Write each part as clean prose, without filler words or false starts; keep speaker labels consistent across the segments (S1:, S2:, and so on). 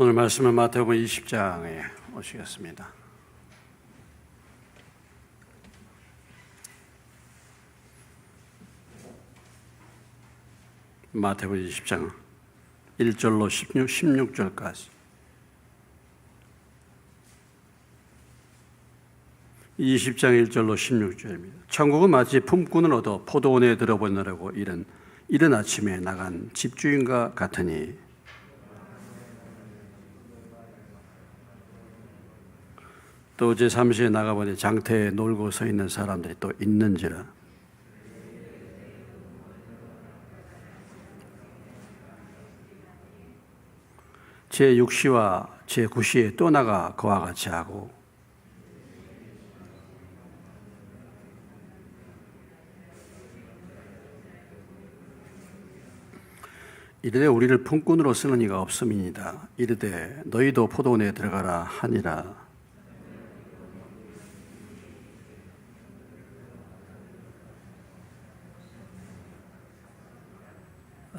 S1: 오늘 말씀은 마태복음 20장에 오시겠습니다. 마태복음 20장 1절로 16절까지. 20장 1절로 16절입니다. 천국은 마치 품꾼을 얻어 포도원에 들어보내려고 이른 아침에 나간 집주인과 같으니 또 제3시에 나가보니 장터에 놀고 서 있는 사람들이 또 있는지라. 제6시와 제9시에 또 나가 그와 같이 하고 이르되 우리를 품꾼으로 쓰는 이가 없음이니이다. 이르되 너희도 포도원에 들어가라 하니라.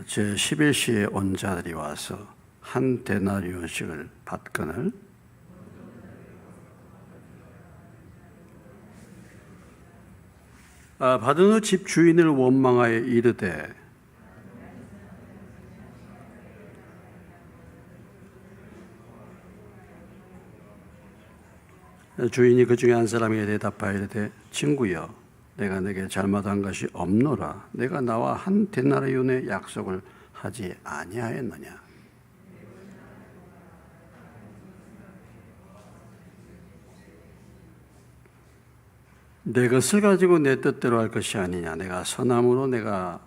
S1: 제11시에 온 자들이 와서 한 데나리온씩을 받거늘 받은 후 집 주인을 원망하여 이르되 주인이 그 중에 한 사람에게 대답하여 이르되 친구여 내가 내게 잘못한 것이 없노라. 내가 나와 한 데나리온의 약속을 하지 아니하였느냐. 내 것을 가지고 내 뜻대로 할 것이 아니냐. 내가 선함으로 내가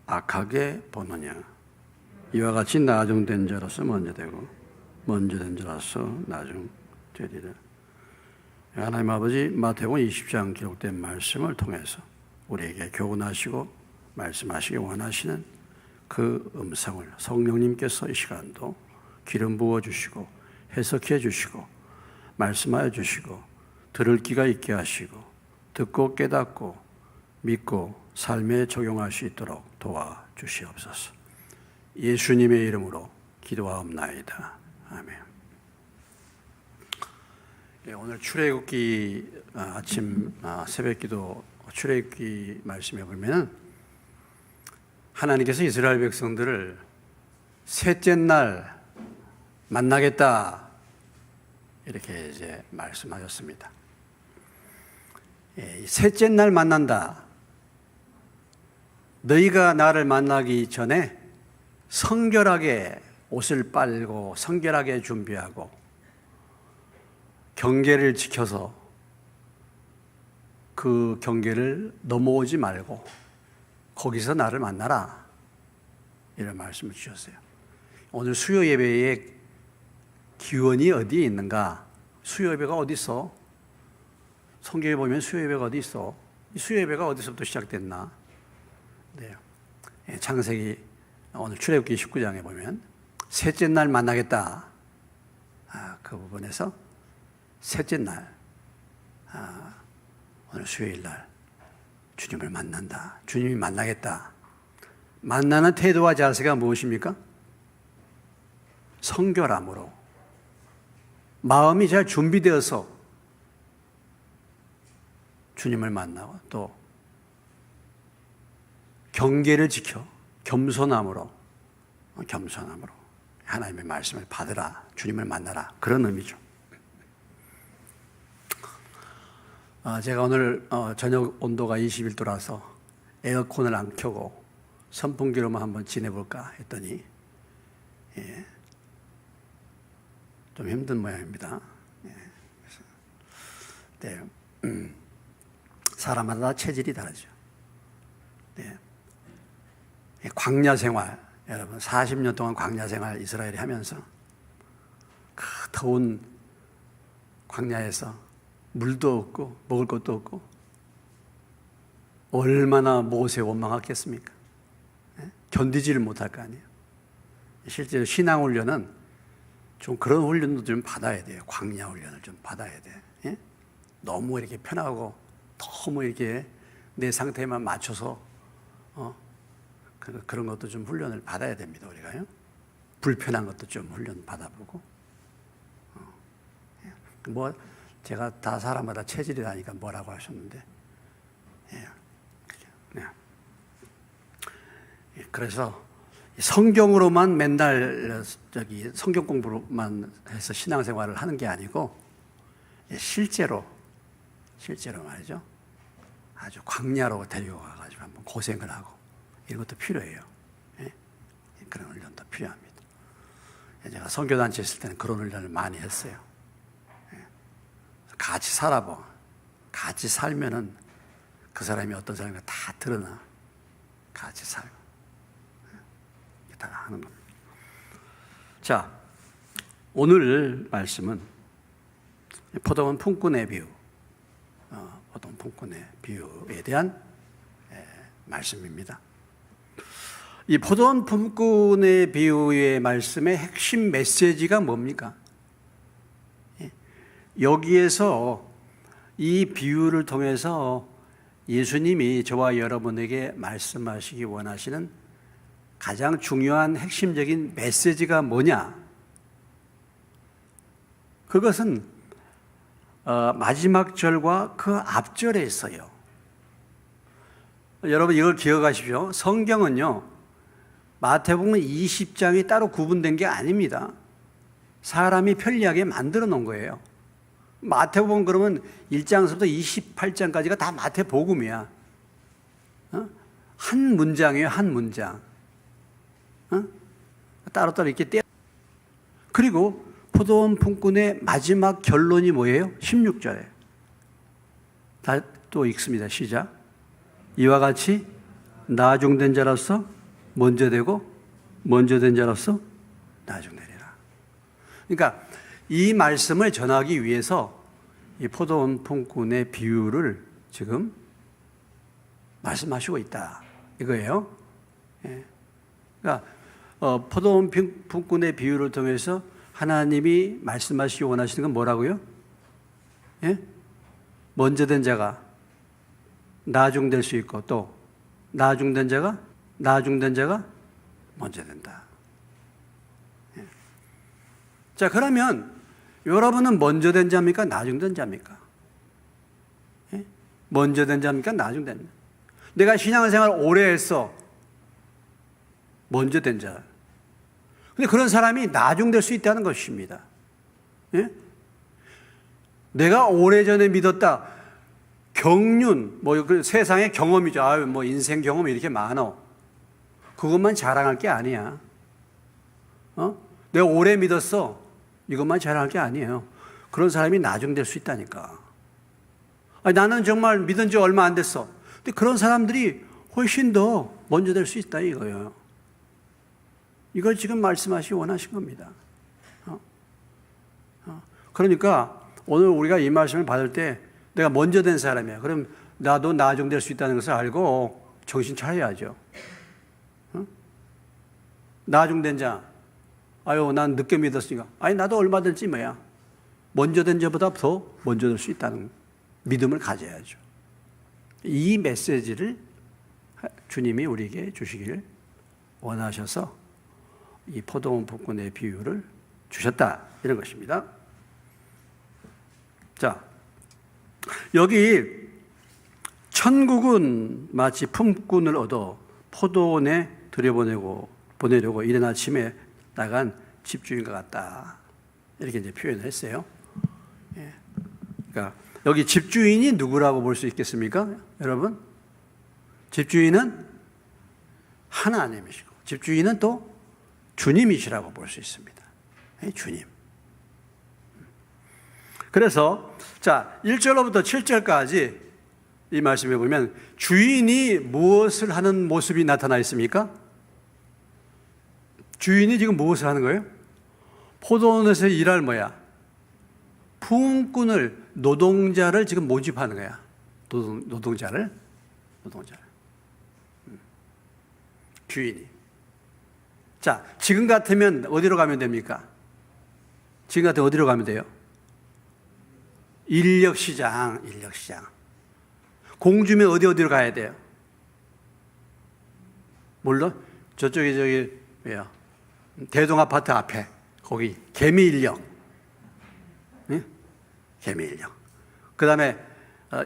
S1: 악하게 보느냐. 이와 같이 나중된 자로서 먼저 되고 먼저 된 자로서 나중 되리라. 하나님 아버지, 마태복음 20장 기록된 말씀을 통해서 우리에게 교훈하시고 말씀하시기 원하시는 그 음성을 성령님께서 이 시간도 기름 부어주시고 해석해 주시고 말씀하여 주시고 들을 귀가 있게 하시고 듣고 깨닫고 믿고 삶에 적용할 수 있도록 도와주시옵소서. 예수님의 이름으로 기도하옵나이다. 아멘. 오늘 출애굽기 아침 새벽기도 출애굽기 말씀에 보면 하나님께서 이스라엘 백성들을 셋째 날 만나겠다 이렇게 이제 말씀하셨습니다. 셋째 날 만난다. 너희가 나를 만나기 전에 성결하게 옷을 빨고 성결하게 준비하고 경계를 지켜서 그 경계를 넘어오지 말고 거기서 나를 만나라 이런 말씀을 주셨어요. 오늘 수요 예배의 기원이 어디에 있는가? 수요 예배가 어디 있어? 성경에 보면 수요 예배가 어디 있어? 이 수요 예배가 어디서부터 시작됐나? 네. 창세기 오늘 출애굽기 19장에 보면 셋째 날 만나겠다. 그 부분에서 셋째 날, 오늘 수요일 날 주님을 만난다. 주님이 만나겠다. 만나는 태도와 자세가 무엇입니까? 성결함으로 마음이 잘 준비되어서 주님을 만나고 또 경계를 지켜 겸손함으로 하나님의 말씀을 받으라. 주님을 만나라. 그런 의미죠. 제가 오늘 저녁 온도가 21도라서 에어컨을 안 켜고 선풍기로만 한번 지내볼까 했더니 좀 힘든 모양입니다. 네. 사람마다 체질이 다르죠. 네. 광야 생활, 여러분 40년 동안 광야 생활 이스라엘이 하면서 그 더운 광야에서 물도 없고 먹을 것도 없고 얼마나 모세에 원망했겠습니까? 견디지를 못할 거 아니에요. 실제로 신앙훈련은 좀 그런 훈련도 좀 받아야 돼요. 광야 훈련을 좀 받아야 돼. 너무 이렇게 편하고 너무 이렇게 내 상태에만 맞춰서 그런 것도 좀 훈련을 받아야 됩니다. 우리가요. 불편한 것도 좀 훈련 받아보고. 뭐 제가 다 사람마다 체질이 나니까 뭐라고 하셨는데, 그래서 성경으로만 맨날 성경 공부로만 해서 신앙생활을 하는 게 아니고 실제로 말이죠. 아주 광야로 데려가가지고 한번 고생을 하고 이런 것도 필요해요. 그런 훈련도 필요합니다. 제가 선교단체 있을 때는 그런 훈련을 많이 했어요. 같이 살아봐. 같이 살면은 그 사람이 어떤 사람인가 다 드러나. 같이 살고. 다 하는 겁니다. 자, 오늘 말씀은 포도원 품꾼의 비유, 포도원 품꾼의 비유에 대한 말씀입니다. 이 포도원 품꾼의 비유의 말씀의 핵심 메시지가 뭡니까? 여기에서 이 비유를 통해서 예수님이 저와 여러분에게 말씀하시기 원하시는 가장 중요한 핵심적인 메시지가 뭐냐? 그것은 마지막 절과 그 앞절에 있어요. 여러분 이걸 기억하십시오. 성경은요, 마태복음 20장이 따로 구분된 게 아닙니다. 사람이 편리하게 만들어 놓은 거예요. 마태복음 그러면 1장부터 28장까지가 다 마태복음이야. 한 문장이에요, 한 문장. 따로따로 이렇게 떼. 그리고 포도원 품꾼의 마지막 결론이 뭐예요? 16절에. 다 또 읽습니다. 시작. 이와 같이 나중된 자로서 먼저 되고 먼저 된 자로서 나중되리라. 그러니까 이 말씀을 전하기 위해서 이 포도원 품꾼의 비유를 지금 말씀하시고 있다 이거예요. 그러니까 포도원 품꾼의 비유를 통해서 하나님이 말씀하시기 원하시는 건 뭐라고요? 먼저 된 자가 나중될 수 있고 또 나중된 자가 먼저 된다. 자, 그러면 여러분은 먼저 된 자입니까? 나중된 자입니까? 먼저 된 자입니까? 나중된 자. 내가 신앙생활 오래 했어. 먼저 된 자. 근데 그런 사람이 나중될 수 있다는 것입니다. 내가 오래전에 믿었다. 경륜, 그 세상의 경험이죠. 뭐 인생 경험이 이렇게 많어. 그것만 자랑할 게 아니야. 내가 오래 믿었어. 이것만 자랑할 게 아니에요. 그런 사람이 나중될 수 있다니까. 나는 정말 믿은 지 얼마 안 됐어. 근데 그런 사람들이 훨씬 더 먼저 될 수 있다 이거예요. 이걸 지금 말씀하시기 원하신 겁니다. 그러니까 오늘 우리가 이 말씀을 받을 때 내가 먼저 된 사람이야. 그럼 나도 나중될 수 있다는 것을 알고 정신 차려야죠. 나중된 자. 난 늦게 믿었으니까. 나도 얼마든지 뭐야. 먼저 된 자보다 더 먼저 될 수 있다는 믿음을 가져야죠. 이 메시지를 주님이 우리에게 주시길 원하셔서 이 포도원 품꾼의 비유를 주셨다. 이런 것입니다. 자, 여기 천국은 마치 품꾼을 얻어 포도원에 보내려고 이른 아침에 나간 집주인과 같다. 이렇게 이제 표현을 했어요. 그러니까 여기 집주인이 누구라고 볼 수 있겠습니까? 여러분? 집주인은 하나님이시고 집주인은 또 주님이시라고 볼 수 있습니다. 주님. 그래서 자, 1절로부터 7절까지 이 말씀에 보면 주인이 무엇을 하는 모습이 나타나 있습니까? 주인이 지금 무엇을 하는 거예요? 포도원에서 일할 품꾼을, 노동자를 지금 모집하는 거야. 노동자를. 주인이. 자, 지금 같으면 어디로 가면 됩니까? 지금 같으면 어디로 가면 돼요? 인력시장. 공주면 어디로 가야 돼요? 물론 저쪽에 뭐야? 대동아파트 앞에 거기 개미인력, 네? 개미인력. 그 다음에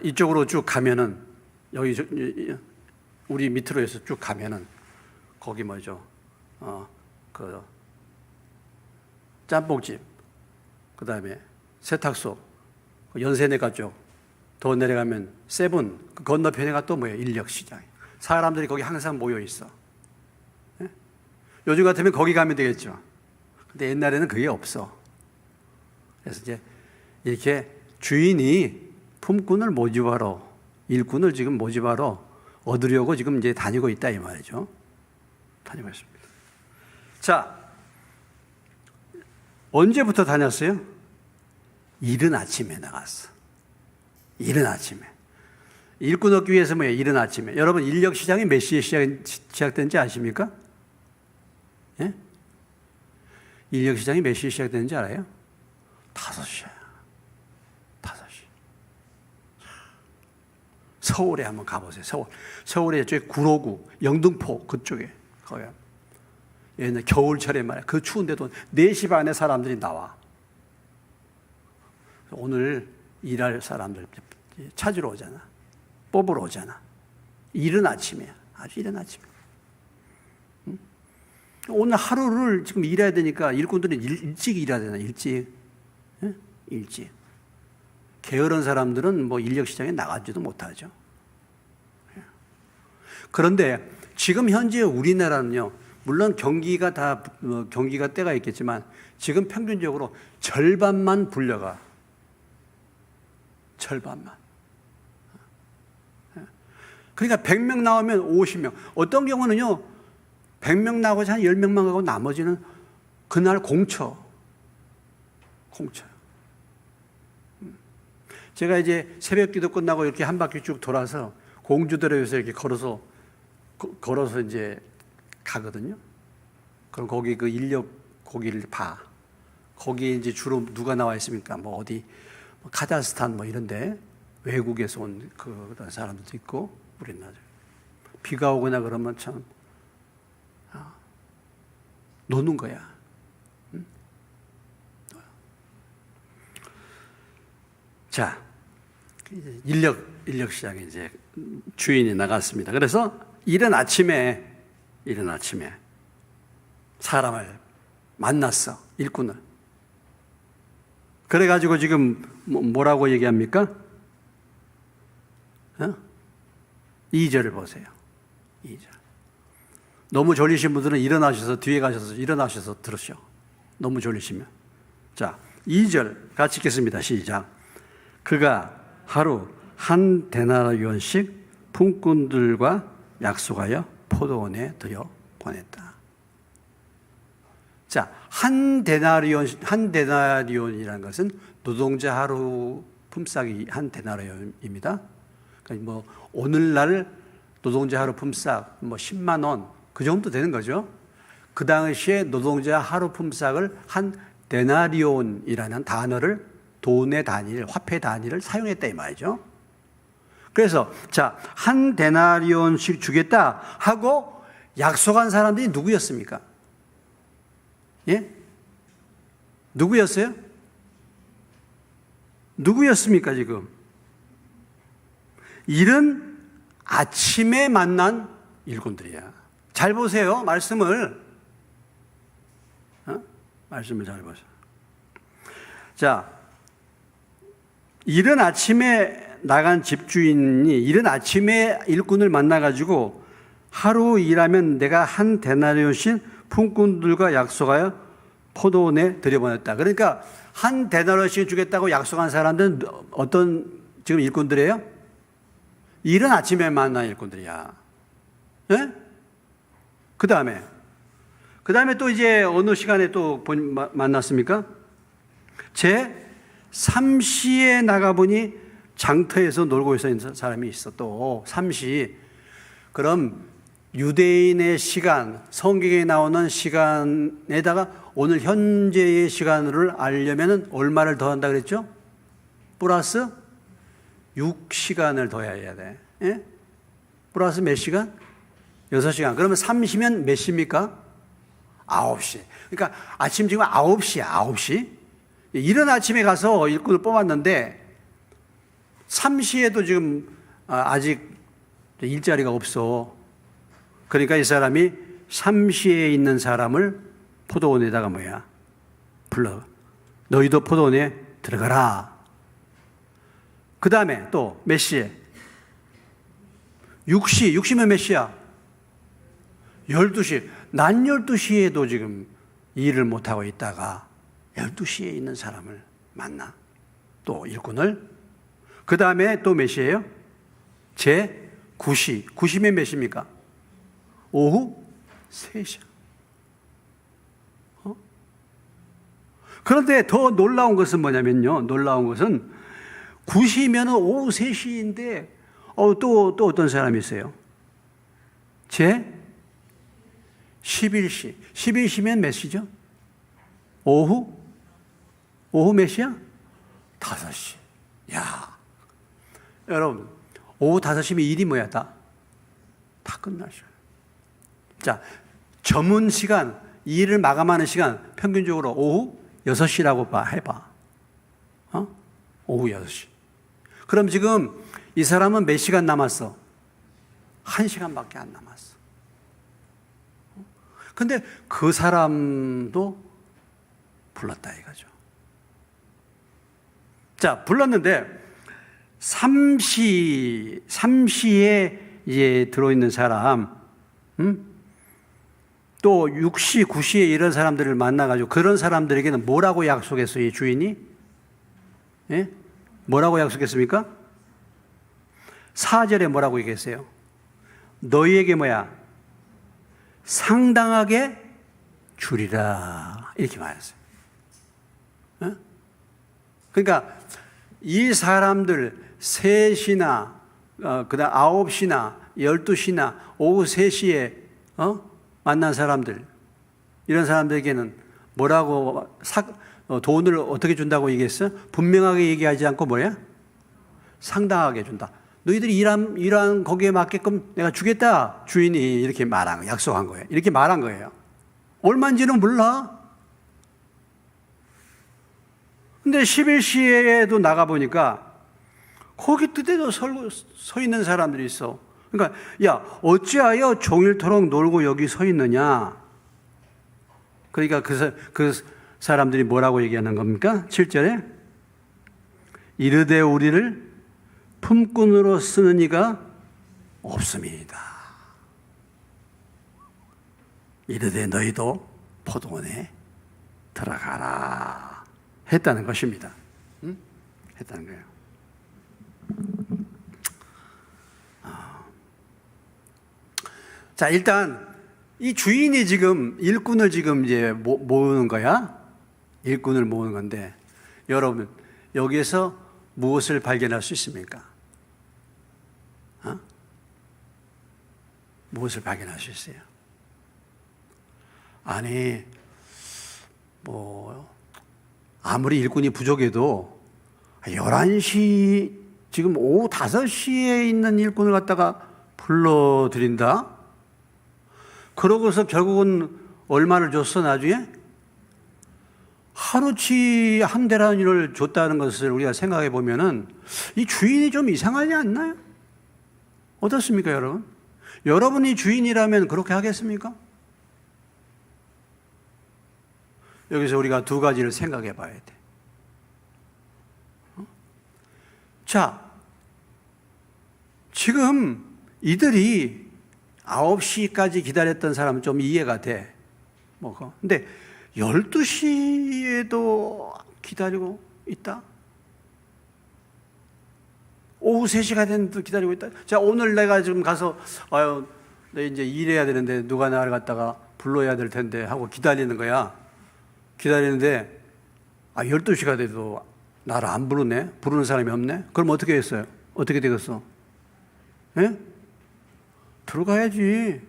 S1: 이쪽으로 쭉 가면은 여기 우리 밑으로 해서 쭉 가면은 거기 뭐죠? 그 짬뽕집, 그 다음에 세탁소, 연세내가 쪽, 더 내려가면 세븐, 그 건너편에가 또 뭐예요? 인력시장. 사람들이 거기 항상 모여 있어. 네? 요즘 같으면 거기 가면 되겠죠. 근데 옛날에는 그게 없어. 그래서 이제 이렇게 주인이 품꾼을 모집하러, 일꾼을 지금 모집하러 얻으려고 지금 이제 다니고 있다 이 말이죠. 다니고 있습니다. 자, 언제부터 다녔어요? 이른 아침에 나갔어. 이른 아침에. 일꾼 얻기 위해서 뭐예요? 이른 아침에. 여러분, 인력 시장이 몇 시에 시작된지 아십니까? 예? 인력 시장이 몇 시에 시작되는지 알아요? 5시야. 5시. 서울에 한번 가보세요. 서울에 저기 구로구, 영등포 그쪽에 거기. 옛날 겨울철에 말이야. 그 추운데도 4시 반에 사람들이 나와. 오늘 일할 사람들 찾으러 오잖아. 뽑으러 오잖아. 이른 아침이야. 아주 이른 아침이야. 응? 오늘 하루를 지금 일해야 되니까 일꾼들은 일찍 일해야 되나, 일찍. 응? 일찍. 게으른 사람들은 뭐 인력시장에 나가지도 못하죠. 그런데 지금 현재 우리나라는요, 물론 경기가 때가 있겠지만 지금 평균적으로 절반만 불려가. 절반만. 그러니까 100명 나오면 50명. 어떤 경우는요, 100명 나오고 한 10명만 가고 나머지는 그날 공쳐요. 제가 이제 새벽 기도 끝나고 이렇게 한 바퀴 쭉 돌아서 공주들에서 이렇게 걸어서 이제 가거든요. 그럼 거기 그 인력 거기를 봐. 거기에 이제 주로 누가 나와 있습니까? 뭐 어디 카자흐스탄 뭐 이런데 외국에서 온 그런 사람들도 있고 우리나라. 비가 오거나 그러면 참 노는 거야. 응? 자, 인력 시장에 이제 주인이 나갔습니다. 그래서 이른 아침에 사람을 만났어, 일꾼을. 그래가지고 지금 뭐라고 얘기합니까? 2절을 보세요. 2절. 너무 졸리신 분들은 일어나셔서 뒤에 가셔서 일어나셔서 들으셔. 너무 졸리시면. 자, 2절 같이 읽겠습니다. 시작. 그가 하루 한 데나리온씩 품꾼들과 약속하여 포도원에 들여 보냈다. 자, 한 데나리온이라는 것은 노동자 하루 품삯이 한 데나리온입니다. 그러니까 뭐 오늘날 노동자 하루 품삯 뭐 10만 원 그 정도 되는 거죠. 그 당시에 노동자 하루 품삯을 한 데나리온이라는 단어를 돈의 단위를, 화폐 단위를 사용했다 이 말이죠. 그래서 자, 한 데나리온씩 주겠다 하고 약속한 사람들이 누구였습니까? 예? 누구였어요? 누구였습니까, 지금? 이른 아침에 만난 일꾼들이야. 잘 보세요, 말씀을. 말씀을 잘 보세요. 자, 이른 아침에 나간 집주인이 이른 아침에 일꾼을 만나가지고 하루 일하면 내가 한 데나리온씩 품꾼들과 약속하여 포도원에 들여보냈다. 그러니까 한 데나리온씩 주겠다고 약속한 사람들은 어떤 지금 일꾼들이에요? 이른 아침에 만난 일꾼들이야. 네? 그 다음에 또 이제 어느 시간에 또 만났습니까? 제 3시에 나가보니 장터에서 놀고 있는 사람이 있어. 또 3시. 그럼 유대인의 시간, 성경에 나오는 시간에다가 오늘 현재의 시간을 알려면 얼마를 더한다 그랬죠? 플러스 6시간을 더해야 돼. 예? 플러스 몇 시간? 6시간. 그러면 3시면 몇 시입니까? 9시. 그러니까 아침 지금 9시야, 9시. 이른 아침에 가서 일꾼을 뽑았는데 3시에도 지금 아직 일자리가 없어. 그러니까 이 사람이 3시에 있는 사람을 포도원에다가 불러. 너희도 포도원에 들어가라. 그 다음에 또 몇 시에? 6시. 6시면 몇 시야? 12시. 낮 12시에도 지금 일을 못하고 있다가 12시에 있는 사람을 만나. 또 일꾼을. 그 다음에 또 몇 시예요? 제 9시. 9시면 몇 시입니까? 오후 3시. 그런데 더 놀라운 것은 뭐냐면요. 놀라운 것은 9시면 오후 3시인데 또 어떤 사람이 있어요? 제 11시. 11시면 몇 시죠? 오후 몇 시야? 5시. 야, 여러분, 오후 5시면 일이 뭐야? 다 끝나죠. 자, 점은 시간, 일을 마감하는 시간, 평균적으로 오후 6시라고 해봐. 오후 6시. 그럼 지금 이 사람은 몇 시간 남았어? 1시간밖에 안 남았어. 근데 그 사람도 불렀다 이거죠. 자, 불렀는데 3시에 이제 들어있는 사람, 또 6시, 9시에 이런 사람들을 만나가지고 그런 사람들에게는 뭐라고 약속했어요, 이 주인이? 예? 뭐라고 약속했습니까? 4절에 뭐라고 얘기했어요? 너희에게 상당하게 주리라. 이렇게 말했어요. 예? 그러니까 이 사람들 3시나, 그 다음 9시나, 12시나, 오후 3시에, 만난 사람들, 이런 사람들에게는 뭐라고, 돈을 어떻게 준다고 얘기했어요? 분명하게 얘기하지 않고 상당하게 준다. 너희들이 일한 거기에 맞게끔 내가 주겠다. 주인이 이렇게 약속한 거예요. 이렇게 말한 거예요. 얼마인지는 몰라. 근데 11시에도 나가보니까 거기 뜻에도 서 있는 사람들이 있어. 그러니까, 야, 어찌하여 종일토록 놀고 여기 서 있느냐? 그러니까 그 사람들이 뭐라고 얘기하는 겁니까? 7절에 이르되 우리를 품꾼으로 쓰는 이가 없습니다. 이르되 너희도 포도원에 들어가라 했다는 것입니다. 했다는 거예요. 자, 일단 이 주인이 지금 일꾼을 지금 이제 모으는 거야. 일꾼을 모으는 건데, 여러분 여기에서 무엇을 발견할 수 있습니까? 무엇을 발견할 수 있어요? 아니, 아무리 일꾼이 부족해도 11시, 지금 오후 5시에 있는 일꾼을 갖다가 불러들인다? 그러고서 결국은 얼마를 줬어, 나중에? 하루치 한 데나니를 줬다는 것을 우리가 생각해 보면은 이 주인이 좀 이상하지 않나요? 어떻습니까, 여러분? 여러분이 주인이라면 그렇게 하겠습니까? 여기서 우리가 두 가지를 생각해 봐야 돼. 자, 지금 이들이 9시까지 기다렸던 사람은 좀 이해가 돼. 근데 12시에도 기다리고 있다? 오후 3시가 됐는데도 기다리고 있다? 자, 오늘 내가 지금 가서, 내 이제 일해야 되는데 누가 나를 갖다가 불러야 될 텐데 하고 기다리는 거야. 기다리는데, 12시가 돼도 나를 안 부르네? 부르는 사람이 없네? 그럼 어떻게 했어요? 어떻게 되겠어? 예? 들어가야지.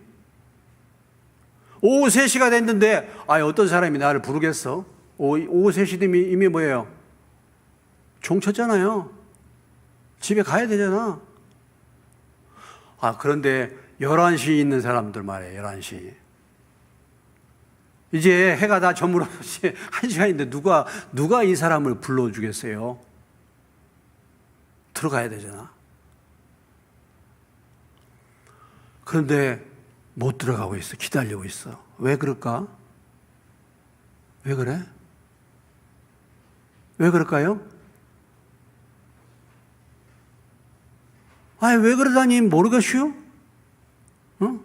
S1: 오후 3시가 됐는데, 어떤 사람이 나를 부르겠어? 오후 3시 되면 이미 뭐예요? 종 쳤잖아요. 집에 가야 되잖아. 그런데 11시에 있는 사람들 말이에요, 11시. 이제 해가 다 저물어서 1시간인데 누가 이 사람을 불러주겠어요? 들어가야 되잖아. 그런데 못 들어가고 있어. 기다리고 있어. 왜 그럴까? 왜 그래? 왜 그럴까요? 아니, 왜 그러다니 모르겠슈? 어?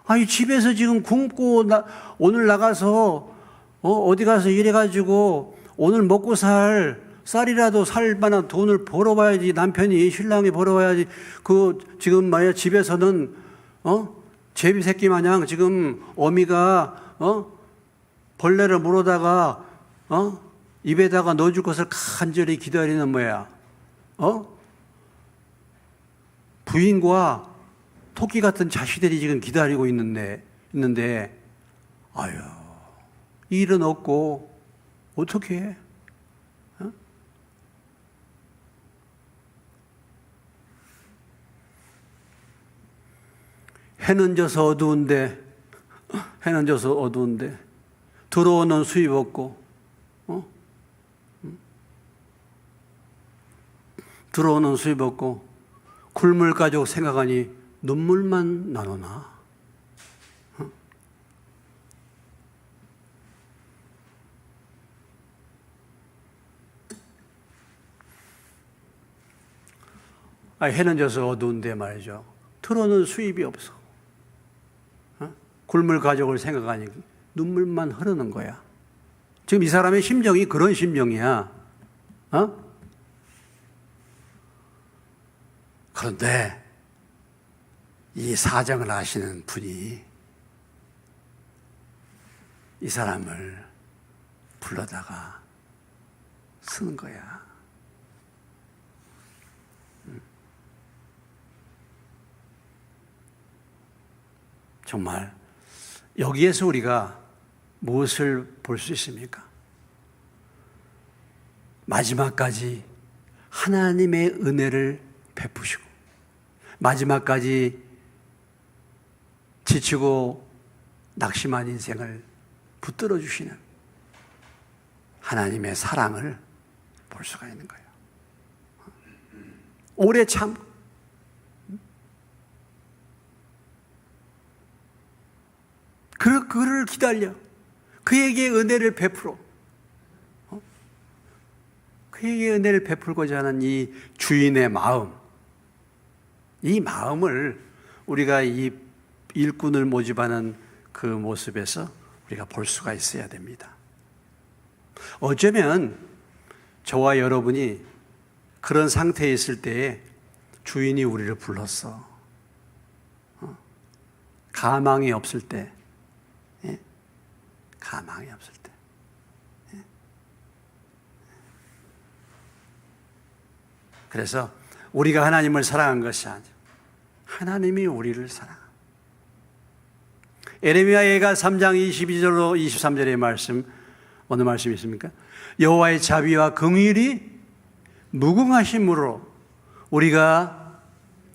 S1: 아니, 집에서 지금 굶고 오늘 나가서 어디 가서 일해가지고 오늘 먹고 쌀이라도 살 만한 돈을 벌어봐야지. 남편이, 신랑이 벌어봐야지. 지금 말이야, 집에서는 제비 새끼 마냥 지금 어미가 벌레를 물어다가 입에다가 넣어줄 것을 간절히 기다리는 뭐야? 부인과 토끼 같은 자식들이 지금 기다리고 있는데 아유, 일은 없고 어떻게 해? 해는 져서 어두운데 들어오는 수입 없고 들어오는 수입 없고 굶을 가족 생각하니 눈물만 나오나? 해는 져서 어두운데 말이죠. 들어오는 수입이 없어. 굶을 가족을 생각하니 눈물만 흐르는 거야. 지금 이 사람의 심정이 그런 심정이야. 그런데 이 사정을 아시는 분이 이 사람을 불러다가 쓰는 거야. 정말 여기에서 우리가 무엇을 볼 수 있습니까? 마지막까지 하나님의 은혜를 베푸시고 마지막까지 지치고 낙심한 인생을 붙들어 주시는 하나님의 사랑을 볼 수가 있는 거예요. 오래 참고 그를 기다려 그에게 은혜를 베풀어 그에게 은혜를 베풀고자 하는 이 주인의 마음, 이 마음을 우리가 이 일꾼을 모집하는 그 모습에서 우리가 볼 수가 있어야 됩니다. 어쩌면 저와 여러분이 그런 상태에 있을 때에 주인이 우리를 불렀어. 가망이 없을 때, 가망이 없을 때. 그래서 우리가 하나님을 사랑한 것이 아니라 하나님이 우리를 사랑합니다. 에레미야 예가 3장 22절로 23절의 말씀, 어느 말씀이 있습니까? 여호와의 자비와 긍휼이 무궁하심으로 우리가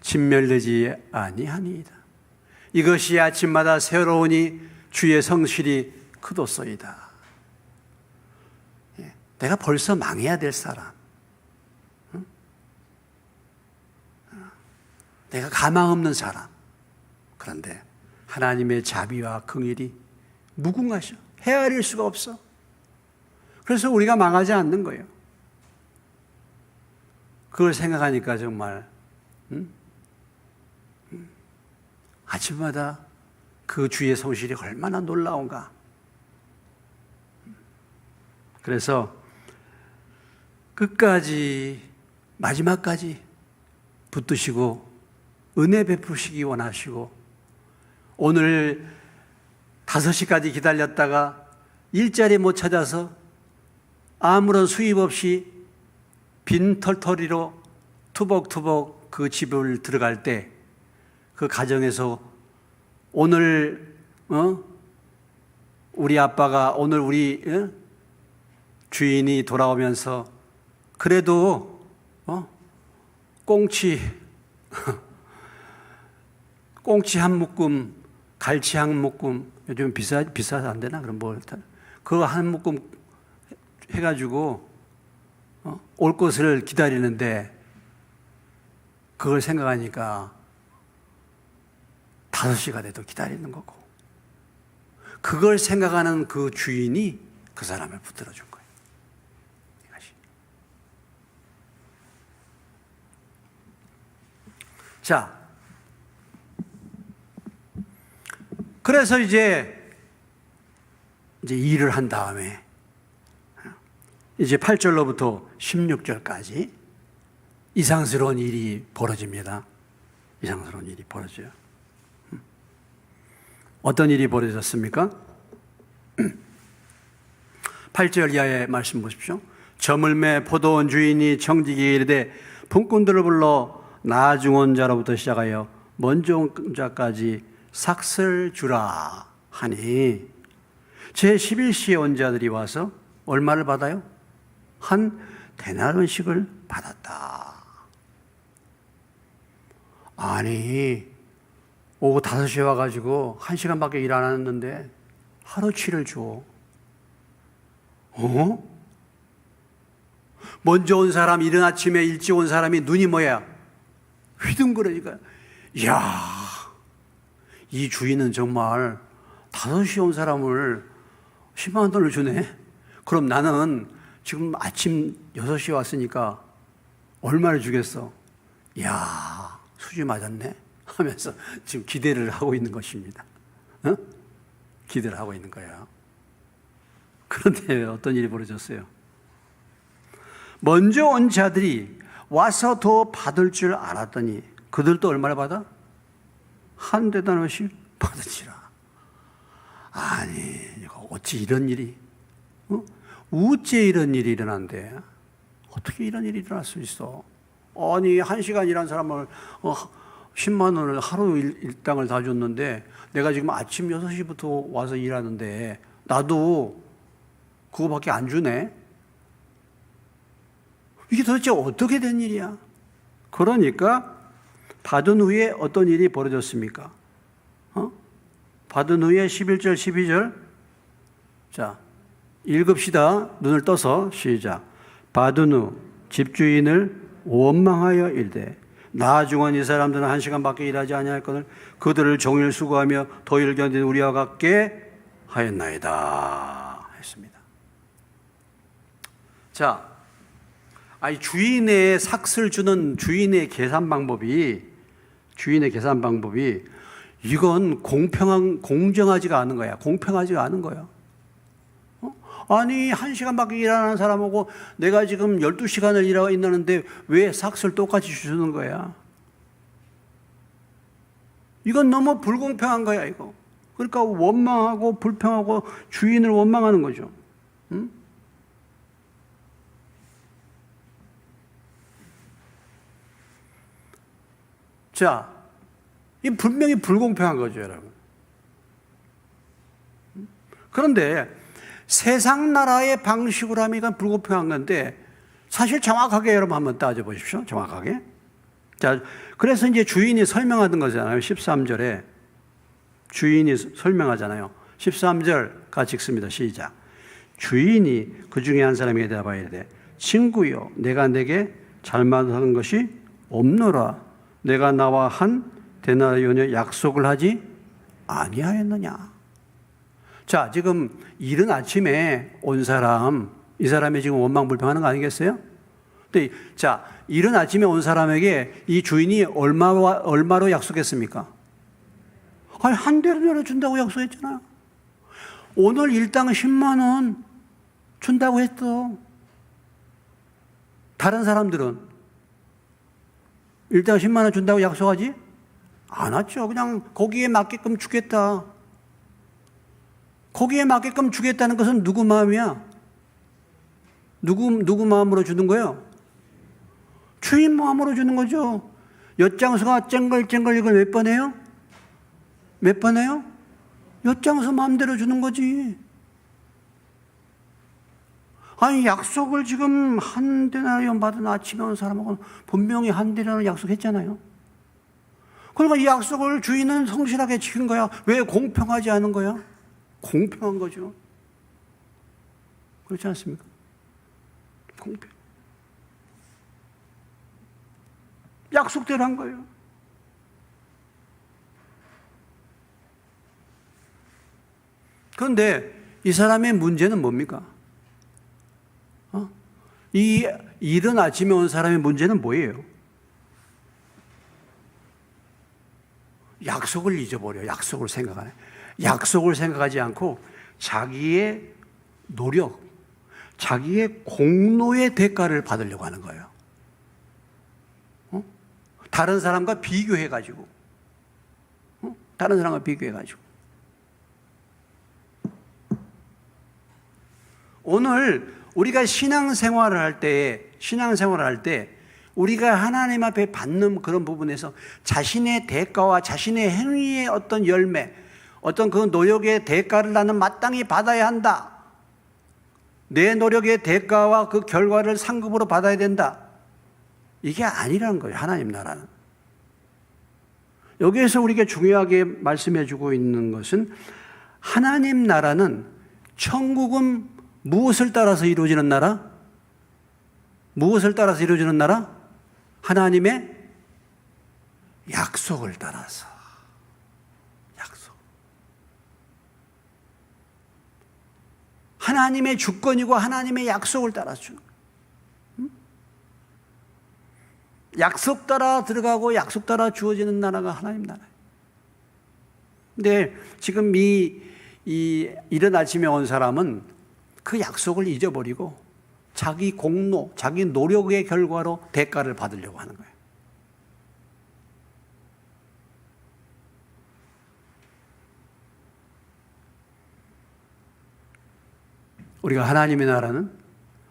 S1: 진멸되지 아니하니이다. 이것이 아침마다 새로우니 주의 성실이 크도소이다. 내가 벌써 망해야 될 사람, 내가 가망 없는 사람, 그런데 하나님의 자비와 긍휼이 무궁하셔. 헤아릴 수가 없어. 그래서 우리가 망하지 않는 거예요. 그걸 생각하니까 정말 아침마다 그 주의 성실이 얼마나 놀라운가. 그래서 끝까지 마지막까지 붙드시고 은혜 베푸시기 원하시고, 오늘 5시까지 기다렸다가 일자리 못 찾아서 아무런 수입 없이 빈 털터리로 투벅투벅 그 집을 들어갈 때 그 가정에서 오늘 우리 아빠가 오늘 우리 주인이 돌아오면서 그래도 꽁치 한 묶음, 갈치 한 묶음 요즘 비싸서 안 되나? 그럼 그거 한 묶음 해가지고 올 것을 기다리는데 그걸 생각하니까 5시가 돼도 기다리는 거고, 그걸 생각하는 그 주인이 그 사람을 붙들어 준 거예요. 이것이. 자, 그래서 이제 일을 한 다음에 이제 8절로부터 16절까지 이상스러운 일이 벌어집니다. 이상스러운 일이 벌어져요. 어떤 일이 벌어졌습니까? 8절 이하의 말씀 보십시오. 저물매 포도원 주인이 청지기에 이르되 품꾼들을 불러 나중온 자로부터 시작하여 먼저 온 자까지 삭슬 주라 하니 제 11시에 온 자들이 와서 얼마를 받아요? 한 데나리온씩을 받았다. 아니, 오후 5시에 와가지고 1시간밖에 일 안 했는데 하루치를 줘. 먼저 온 사람, 이른 아침에 일찍 온 사람이 눈이 뭐야? 휘둥그러니까, 이야, 이 주인은 정말 5시에 온 사람을 10만 원 돈을 주네? 그럼 나는 지금 아침 6시에 왔으니까 얼마를 주겠어? 이야, 수지 맞았네? 하면서 지금 기대를 하고 있는 것입니다. 기대를 하고 있는 거예요. 그런데 어떤 일이 벌어졌어요? 먼저 온 자들이 와서 더 받을 줄 알았더니 그들도 얼마를 받아? 한 데나리온씩 받으시라. 아니, 어찌 이런 일이, 우째 이런 일이 일어난대? 어떻게 이런 일이 일어날 수 있어? 아니, 1시간 일한 사람을 10만 원을 하루 일당을 다 줬는데 내가 지금 아침 6시부터 와서 일하는데 나도 그거밖에 안 주네? 이게 도대체 어떻게 된 일이야? 그러니까 받은 후에 어떤 일이 벌어졌습니까? 받은 후에 11절, 12절. 자, 읽읍시다. 눈을 떠서 시작. 받은 후 집주인을 원망하여 이르되 나중은 이 사람들은 1시간밖에 일하지 아니할거늘 그들을 종일 수고하며 더위를 견디는 우리와 같게 하였나이다 했습니다. 자, 주인의 삭슬 주는 주인의 계산 방법이 이건 공정하지가 않은 거야. 공평하지가 않은 거야. 아니, 1시간밖에 일하는 사람하고 내가 지금 12시간을 일하고 있는데 왜 삭슬 똑같이 주는 거야? 이건 너무 불공평한 거야, 이거. 그러니까 원망하고 불평하고 주인을 원망하는 거죠. 응? 자, 이 분명히 불공평한 거죠, 여러분. 그런데 세상 나라의 방식으로 하면 이건 불공평한 건데 사실 정확하게 여러분 한번 따져보십시오. 정확하게. 자, 그래서 이제 주인이 설명하던 거잖아요. 13절에 주인이 설명하잖아요. 13절 같이 읽습니다. 시작. 주인이 그 중에 한 사람에게 대답하여 이르되 친구여 내가 내게 잘못한 것이 없노라. 내가 나와 한 데나리온의 약속을 하지 아니하였느냐. 자, 지금 이른 아침에 온 사람, 이 사람이 지금 원망불평하는 거 아니겠어요? 근데 자, 이른 아침에 온 사람에게 이 주인이 얼마로 약속했습니까? 아니, 한 데나리온 준다고 약속했잖아요. 오늘 일당 10만 원 준다고 했어. 다른 사람들은 일당 10만 원 준다고 약속하지? 안 했죠. 그냥 거기에 맞게끔 주겠다. 거기에 맞게끔 주겠다는 것은 누구 마음이야? 누구 마음으로 주는 거예요? 주인 마음으로 주는 거죠. 엿장수가 쨍글쨍글 이걸 몇 번 해요? 몇 번 해요? 엿장수 마음대로 주는 거지. 아니, 약속을 지금 한 데나리온 받은 아침에 온 사람하고는 분명히 한 데나리온 약속했잖아요. 그러니까 이 약속을 주인은 성실하게 지킨 거야. 왜 공평하지 않은 거야? 공평한 거죠. 그렇지 않습니까? 공평. 약속대로 한 거예요. 그런데 이 사람의 문제는 뭡니까? 이 이른 아침에 온 사람의 문제는 뭐예요? 약속을 잊어버려. 약속을 생각하네. 약속을 생각하지 않고 자기의 노력, 자기의 공로의 대가를 받으려고 하는 거예요. 다른 사람과 비교해가지고, 다른 사람과 비교해가지고. 오늘 우리가 신앙생활을 할 때 우리가 하나님 앞에 받는 그런 부분에서 자신의 대가와 자신의 행위의 어떤 열매, 어떤 그 노력의 대가를 나는 마땅히 받아야 한다. 내 노력의 대가와 그 결과를 상급으로 받아야 된다. 이게 아니라는 거예요. 하나님 나라는. 여기에서 우리가 중요하게 말씀해 주고 있는 것은 하나님 나라는, 천국은 무엇을 따라서 이루어지는 나라? 무엇을 따라서 이루어지는 나라? 하나님의 약속을 따라서. 약속. 하나님의 주권이고 하나님의 약속을 따라서 주는 거예요. 약속 따라 들어가고 약속 따라 주어지는 나라가 하나님 나라예요. 근데 지금 이 이른 아침에 온 사람은 그 약속을 잊어버리고 자기 공로, 자기 노력의 결과로 대가를 받으려고 하는 거예요. 우리가 하나님의 나라는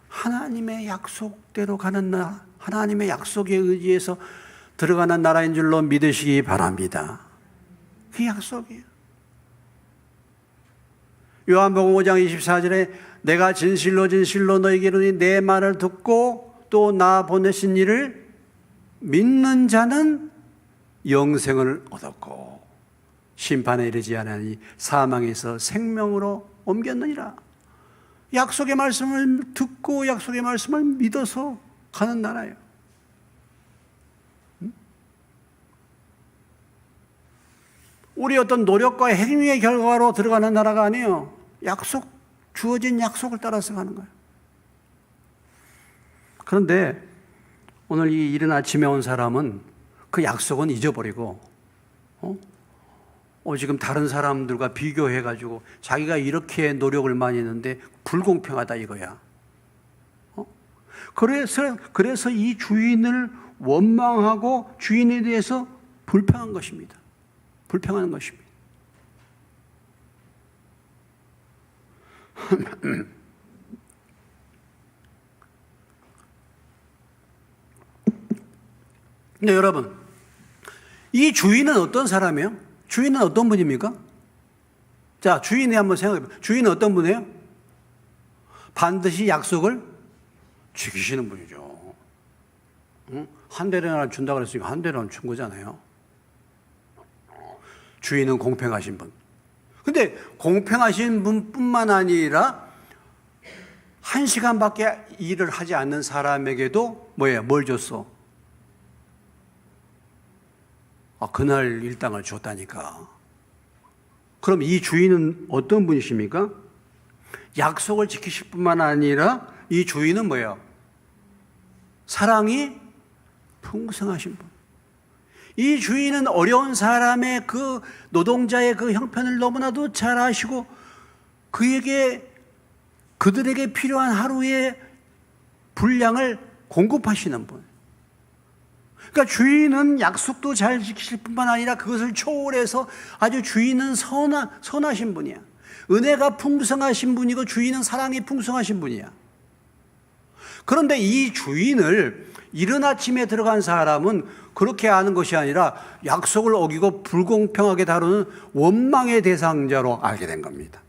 S1: 하나님의 약속대로 가는 나라, 하나님의 약속에 의지해서 들어가는 나라인 줄로 믿으시기 바랍니다. 그 약속이에요. 요한복음 5장 24절에 내가 진실로 진실로 너희에게 이르노니 내 말을 듣고 또 나 보내신 이를 믿는 자는 영생을 얻었고 심판에 이르지 않으니 사망에서 생명으로 옮겼느니라. 약속의 말씀을 듣고 약속의 말씀을 믿어서 가는 나라예요. 우리 어떤 노력과 행위의 결과로 들어가는 나라가 아니에요. 약속, 주어진 약속을 따라서 가는 거예요. 그런데 오늘 이 이른 아침에 온 사람은 그 약속은 잊어버리고 지금 다른 사람들과 비교해가지고 자기가 이렇게 노력을 많이 했는데 불공평하다 이거야. 그래서 이 주인을 원망하고 주인에 대해서 불평한 것입니다. 불평하는 것입니다. 근데 여러분, 이 주인은 어떤 사람이에요? 주인은 어떤 분입니까? 자, 주인이 한번 생각해봐요. 주인은 어떤 분이에요? 반드시 약속을 지키시는 분이죠. 한 달이나 준다고 그랬으니까 한 달이나 준 거잖아요. 주인은 공평하신 분. 근데 공평하신 분뿐만 아니라 1시간밖에 일을 하지 않는 사람에게도 뭐예요? 뭘 줬어? 그날 일당을 줬다니까. 그럼 이 주인은 어떤 분이십니까? 약속을 지키실 뿐만 아니라 이 주인은 뭐예요? 사랑이 풍성하신 분. 이 주인은 어려운 사람의 그 노동자의 그 형편을 너무나도 잘 아시고 그들에게 필요한 하루의 분량을 공급하시는 분. 그러니까 주인은 약속도 잘 지키실 뿐만 아니라 그것을 초월해서 아주 주인은 선하신 분이야. 은혜가 풍성하신 분이고 주인은 사랑이 풍성하신 분이야. 그런데 이 주인을 이른 아침에 들어간 사람은 그렇게 아는 것이 아니라 약속을 어기고 불공평하게 다루는 원망의 대상자로 알게 된 겁니다.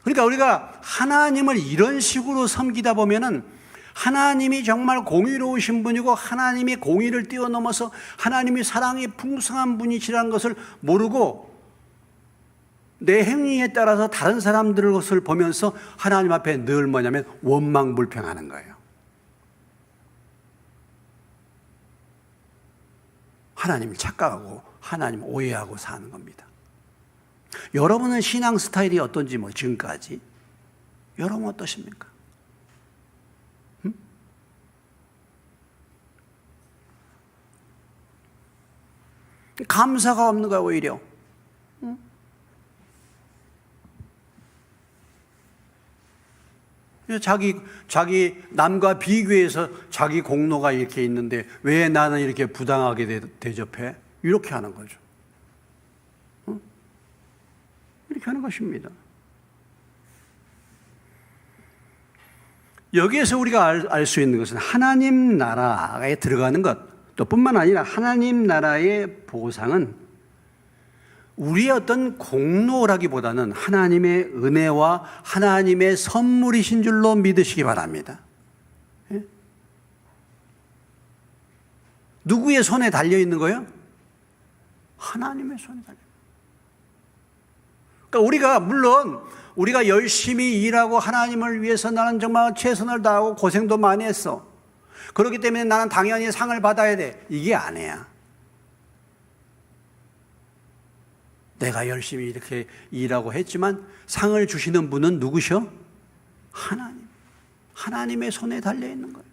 S1: 그러니까 우리가 하나님을 이런 식으로 섬기다 보면은 하나님이 정말 공의로우신 분이고 하나님이 공의를 뛰어넘어서 하나님이 사랑이 풍성한 분이시라는 것을 모르고 내 행위에 따라서 다른 사람들의 것을 보면서 하나님 앞에 늘 뭐냐면 원망불평하는 거예요. 하나님을 착각하고 하나님을 오해하고 사는 겁니다. 여러분은 신앙 스타일이 어떤지 지금까지 여러분 어떠십니까? 감사가 없는 거야 오히려. 자기 남과 비교해서 자기 공로가 이렇게 있는데 왜 나는 이렇게 부당하게 대접해? 이렇게 하는 거죠. 이렇게 하는 것입니다. 여기에서 우리가 알 수 있는 것은 하나님 나라에 들어가는 것, 또 뿐만 아니라 하나님 나라의 보상은 우리의 어떤 공로라기보다는 하나님의 은혜와 하나님의 선물이신 줄로 믿으시기 바랍니다. 예? 누구의 손에 달려있는 거예요? 하나님의 손에 달려있는 거예요. 그러니까 물론 우리가 열심히 일하고 하나님을 위해서 나는 정말 최선을 다하고 고생도 많이 했어. 그렇기 때문에 나는 당연히 상을 받아야 돼. 이게 아니야. 내가 열심히 이렇게 일하고 했지만 상을 주시는 분은 누구셔? 하나님. 하나님의 손에 달려있는 거예요.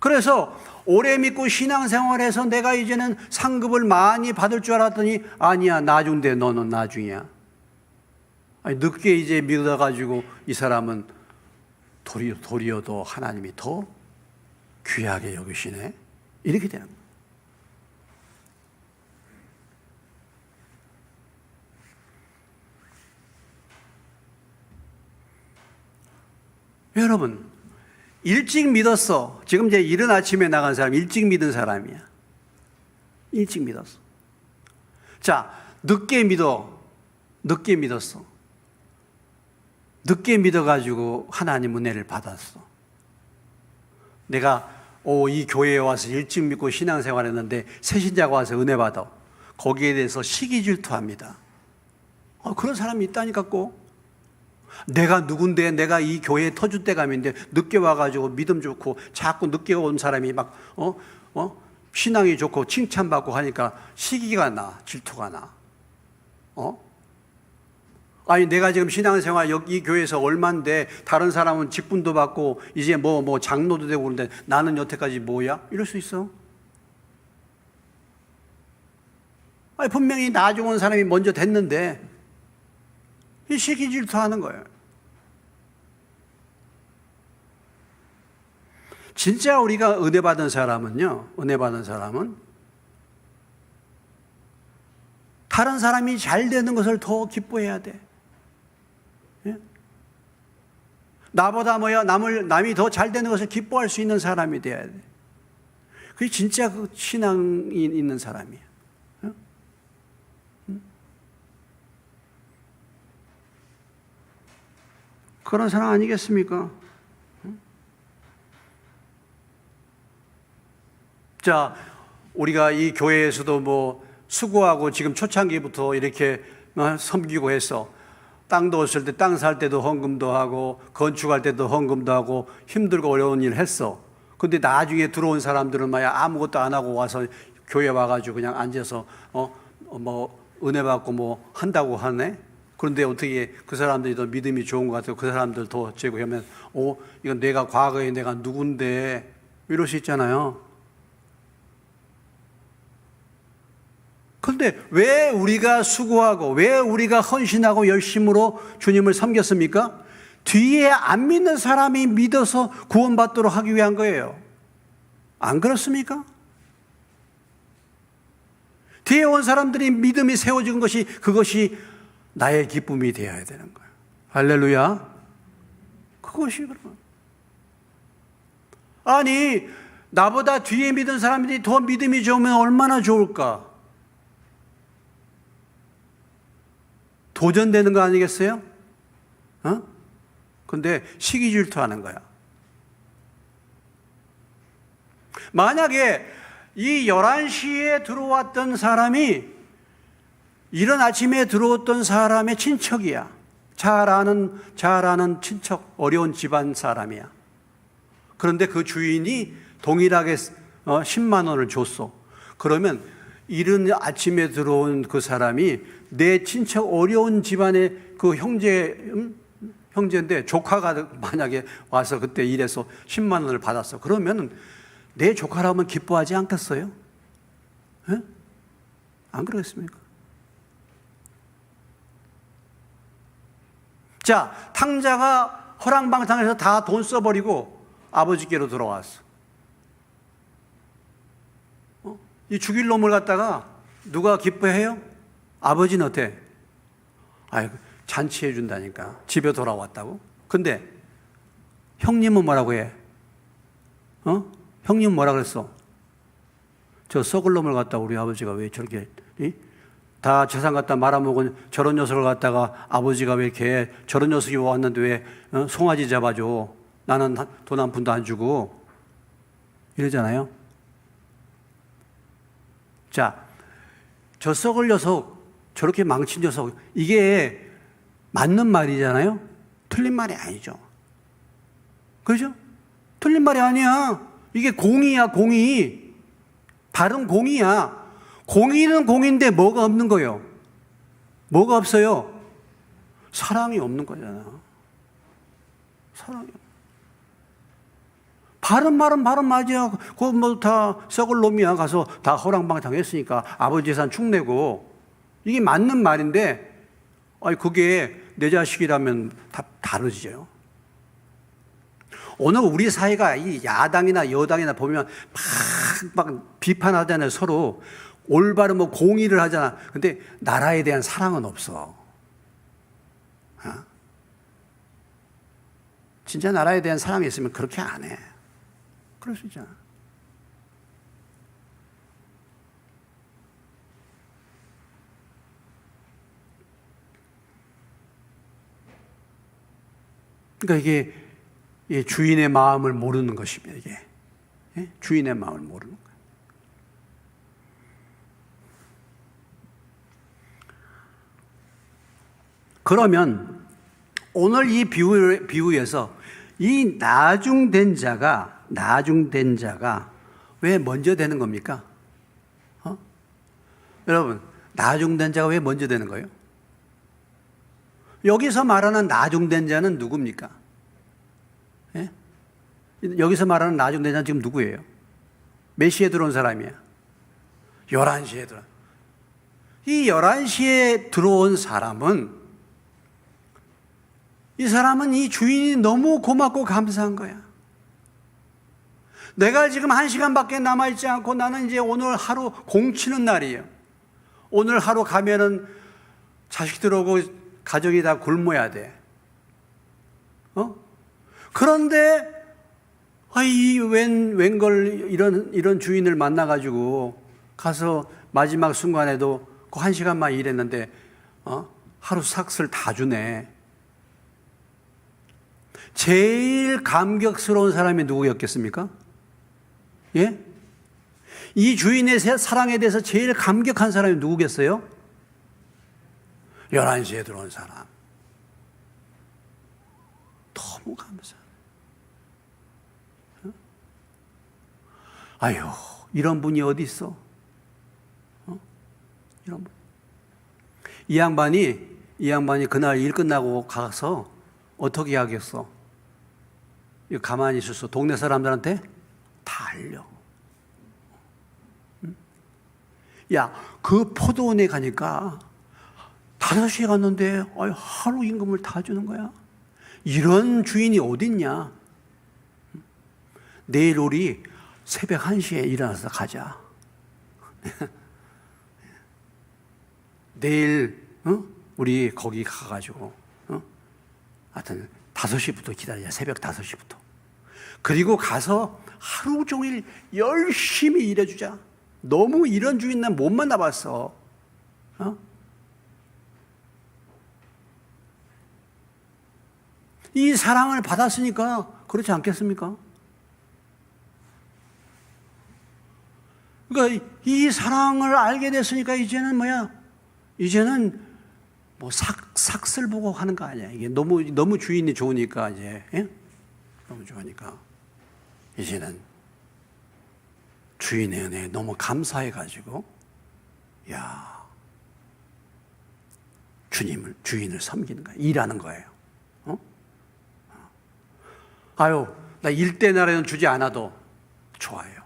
S1: 그래서 오래 믿고 신앙생활해서 내가 이제는 상급을 많이 받을 줄 알았더니 아니야, 나중인데 너는 나중이야. 아니, 늦게 이제 믿어가지고 이 사람은 도리어도 하나님이 더 귀하게 여기시네. 이렇게 되는 거예요. 여러분, 일찍 믿었어. 지금 이제 이른 아침에 나간 사람, 일찍 믿은 사람이야. 일찍 믿었어. 자, 늦게 믿었어. 늦게 믿어가지고 하나님 은혜를 받았어. 내가 이 교회에 와서 일찍 믿고 신앙생활 했는데 새신자가 와서 은혜 받아. 거기에 대해서 시기 질투합니다. 그런 사람이 있다니까 꼭. 내가 누군데, 내가 이 교회에 터줏대감인데 늦게 와가지고 믿음 좋고 자꾸 늦게 온 사람이 막 신앙이 좋고 칭찬받고 하니까 시기가 나, 질투가 나. 아니 내가 지금 신앙생활 이 교회에서 얼만데 다른 사람은 직분도 받고 이제 뭐 장로도 되고 그런데 나는 여태까지 뭐야? 이럴 수 있어. 아니 분명히 나중 온 사람이 먼저 됐는데 이 시기 질투하는 거예요. 진짜 우리가 은혜 받은 사람은 다른 사람이 잘 되는 것을 더 기뻐해야 돼. 예? 나보다 남이 더 잘 되는 것을 기뻐할 수 있는 사람이 돼야 돼. 그게 진짜 그 신앙이 있는 사람이야. 그런 사람 아니겠습니까? 자, 우리가 이 교회에서도 수고하고 지금 초창기부터 이렇게 섬기고 했어. 땅도 없을 때 땅 살 때도 헌금도 하고 건축할 때도 헌금도 하고 힘들고 어려운 일 했어. 근데 나중에 들어온 사람들은 아무것도 안 하고 와서 교회 와가지고 그냥 앉아서 은혜 받고 한다고 하네. 그런데 어떻게 그 사람들이 더 믿음이 좋은 것 같아요. 그 사람들 더 제고하면 이건 내가 과거에 내가 누군데 이럴 수 있잖아요. 그런데 왜 우리가 수고하고 왜 우리가 헌신하고 열심으로 주님을 섬겼습니까? 뒤에 안 믿는 사람이 믿어서 구원받도록 하기 위한 거예요. 안 그렇습니까? 뒤에 온 사람들이 믿음이 세워진 그것이 나의 기쁨이 되어야 되는 거예요. 할렐루야. 그것이 그런. 아니 나보다 뒤에 믿은 사람들이 더 믿음이 좋으면 얼마나 좋을까? 도전되는 거 아니겠어요? 근데 시기 질투하는 거야. 만약에 이 11시에 들어왔던 사람이 이른 아침에 들어왔던 사람의 친척이야. 잘 아는 친척, 어려운 집안 사람이야. 그런데 그 주인이 동일하게 10만 원을 줬어. 그러면 이른 아침에 들어온 그 사람이 내 친척 어려운 집안의 그 형제인데 조카가 만약에 와서 그때 일해서 10만 원을 받았어. 그러면 내 조카라면 기뻐하지 않겠어요? 에? 안 그러겠습니까? 자, 탕자가 허랑방탕해서 다 돈 써버리고 아버지께로 돌아왔어. 이 죽일 놈을 갖다가 누가 기뻐해요? 아버지는 어때? 아이고, 잔치해 준다니까. 집에 돌아왔다고. 근데 형님은 뭐라고 해? 형님은 뭐라 그랬어? 저 썩을 놈을 갖다 우리 아버지가 왜 저렇게 다 재산 갖다 말아먹은 저런 녀석을 갖다가 아버지가 왜 걔 저런 녀석이 왔는데 왜 송아지 잡아줘? 나는 돈 한 푼도 안 주고 이러잖아요. 자, 저 썩을 녀석, 저렇게 망친 녀석, 이게 맞는 말이잖아요? 틀린 말이 아니죠. 그죠? 틀린 말이 아니야. 이게 공의야, 공의. 바른 공의야. 공의는 공인데 뭐가 없는 거예요? 뭐가 없어요? 사랑이 없는 거잖아. 사랑이. 바른 말은 바른 말이야. 그거 뭐 다 썩을 놈이야. 가서 다 허랑방탕 했으니까 아버지 재산 축내고. 이게 맞는 말인데, 그게 내 자식이라면 다 다르지요. 오늘 우리 사회가 이 야당이나 여당이나 보면 막 비판하잖아요. 서로 올바른 뭐 공의를 하잖아. 근데 나라에 대한 사랑은 없어. 진짜 나라에 대한 사랑이 있으면 그렇게 안 해. 그럴 수 있잖아. 그러니까 이게 주인의 마음을 모르는 것입니다. 이게 주인의 마음을 모르는 거예요. 그러면 오늘 이 비유에서 이 나중된 자가 왜 먼저 되는 겁니까? 여러분, 나중된 자가 왜 먼저 되는 거예요? 여기서 말하는 나중된 자는 누굽니까? 예? 여기서 말하는 나중된 자는 지금 누구예요? 몇 시에 들어온 사람이야? 11시에 들어온. 이 11시에 들어온 사람은 이 주인이 너무 고맙고 감사한 거야. 내가 지금 1시간밖에 남아있지 않고 나는 이제 오늘 하루 공치는 날이에요. 오늘 하루 가면은 자식들하고 가족이 다 굶어야 돼. 그런데, 웬걸 이런 주인을 만나가지고 가서 마지막 순간에도 그 1시간만 일했는데, 하루 삭슬 다 주네. 제일 감격스러운 사람이 누구였겠습니까? 예? 이 주인의 사랑에 대해서 제일 감격한 사람이 누구겠어요? 11시에 들어온 사람. 너무 감사해. 아유, 이런 분이 어디 있어? 이런 분. 이 양반이 그날 일 끝나고 가서 어떻게 하겠어? 이거 가만히 있었어. 동네 사람들한테 다 알려. 야, 그 포도원에 가니까 5시에 갔는데 하루 임금을 다 주는 거야. 이런 주인이 어딨냐? 내일 우리 새벽 1시에 일어나서 가자. 내일 우리 거기 가가지고 하여튼 5시부터 기다리자. 새벽 5시부터. 그리고 가서 하루 종일 열심히 일해주자. 너무 이런 주인 난 못 만나봤어. 이 사랑을 받았으니까 그렇지 않겠습니까? 그러니까 이 사랑을 알게 됐으니까 이제는 뭐야? 이제는 뭐 삭슬 보고 하는 거 아니야. 이게 너무 주인이 좋으니까 이제, 예? 너무 좋으니까 이제는 주인의 은혜에 너무 감사해가지고, 야, 주인을 섬기는 거예요. 일하는 거예요. 아유, 나 일대나라는 주지 않아도 좋아요.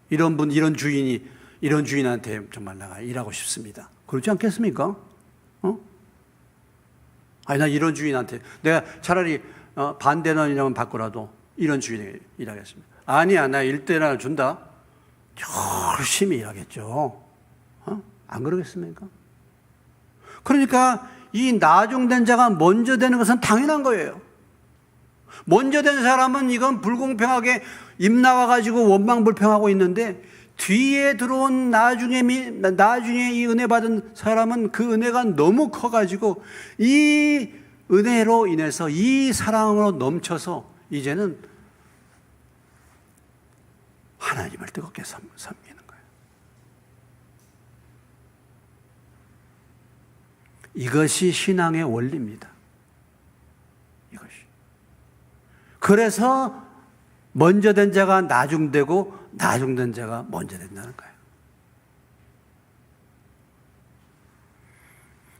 S1: 이런 주인한테 정말 내가 일하고 싶습니다. 그렇지 않겠습니까? 아니, 나 이런 주인한테, 내가 차라리 반대는 이라면 받고라도 이런 주인에게 일하겠습니다. 아니야, 나 일대나라 준다? 열심히 일하겠죠. 안 그러겠습니까? 그러니까 이 나중된 자가 먼저 되는 것은 당연한 거예요. 먼저 된 사람은 이건 불공평하게 입 나와가지고 원망불평하고 있는데, 뒤에 들어온 나중에 이 은혜 받은 사람은 그 은혜가 너무 커가지고 이 은혜로 인해서 이 사랑으로 넘쳐서 이제는 하나님을 뜨겁게 섬기는 거예요. 이것이 신앙의 원리입니다. 이것이. 그래서 먼저 된 자가 나중되고 나중된 자가 먼저 된다는 거예요.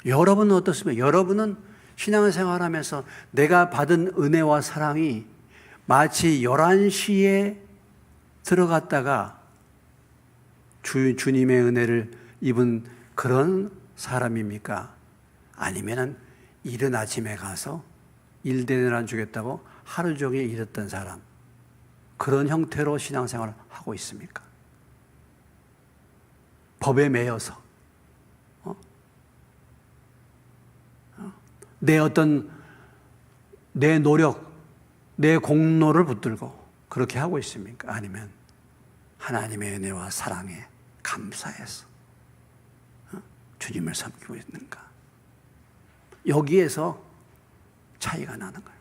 S1: 여러분은 어떻습니까? 여러분은 신앙생활하면서 내가 받은 은혜와 사랑이 마치 11시에 들어갔다가 주님의 은혜를 입은 그런 사람입니까? 아니면은 이른 아침에 가서 일대나라 주겠다고 하루 종일 일했던 사람, 그런 형태로 신앙생활을 하고 있습니까? 법에 매여서 내 노력, 내 공로를 붙들고 그렇게 하고 있습니까? 아니면 하나님의 은혜와 사랑에 감사해서 주님을 섬기고 있는가? 여기에서 차이가 나는 거예요.